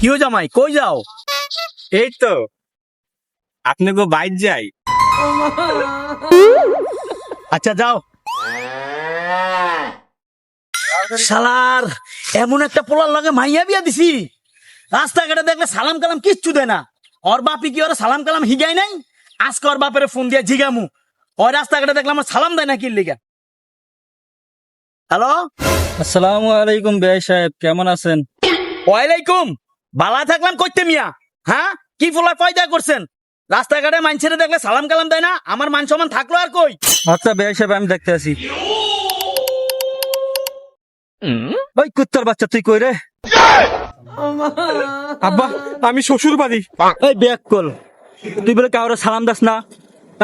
কি হো জামাই, কই যাও? এই তো আপনাকে বাইর যাই। আচ্ছা যাও। শালার এমন একটা পোলার লগে মাইয়া বিয়া দিছি, রাস্তাঘাটে দেখলে সালাম কালাম কিচ্ছু দেয় না। ওর বাপি কি ওরা সালাম কালাম হিগাই নাই? আজকে ওর বাপের ফোন দিয়ে জিগামু, ওই রাস্তাঘাটে দেখলে আমার সালাম দেয় না কি লিগা। হ্যালো, আসসালামু আলাইকুম বেআই সাহেব, কেমন আছেন? ওয়ালাইকুম। বালা থাকলাম কইতে মিয়া। হ্যাঁ, কি ফুলা পয়দা করছেন? রাস্তাঘাটে মানুষের দেখলে সালাম কালাম দেয় না, আমার মান সম্মান থাকলো আর কই? আচ্ছা বেআই সাহেব, আমি দেখতে আছি। ওই কুত্তার বাচ্চা, তুই কই রে? আব্বা, আমি শ্বশুর বাড়ি। এই ব্যাক কল, তুই বলে কাউরে সালাম দাস না,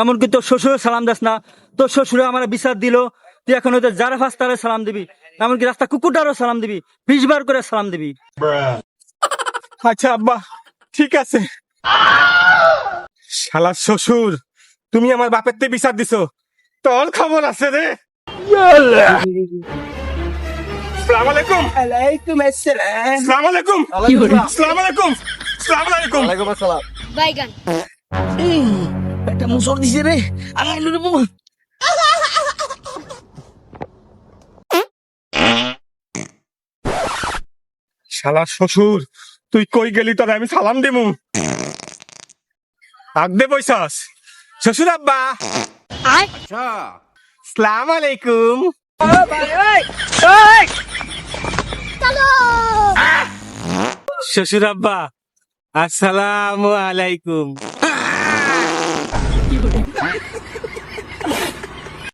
এমনকি তোর শ্বশুরের সালাম দাস না। তোর শ্বশুরে আমার বিচার দিল, তুই এখন ওদের যারা ফাস তারা সালাম দিবি, এমনকি রাস্তা কুকুরটারও সালাম দিবি, 20 বার করে সালাম দিবি। আচ্ছা আব্বা, ঠিক আছে। শালা শ্বশুর, তুমি আমার বাপের তে বিচার দিছো, তোর খবর আছে রে। আসসালামু আলাইকুম। ওয়ালাইকুম আসসালাম। আসসালামু আলাইকুম। আসসালামু আলাইকুম। আসসালামু আলাইকুম। বাইগান একটা মুসর দিছে রে, আইলো রে বাবা। শালা শ্বশুর, তুই কই গেলি? তোর আমি সালাম দিমু। আগ দে পয়সাস। শ্বশুর আব্বা, আসসালামু আলাইকুম। শ্বশুর আব্বা, আসসালামু আলাইকুম।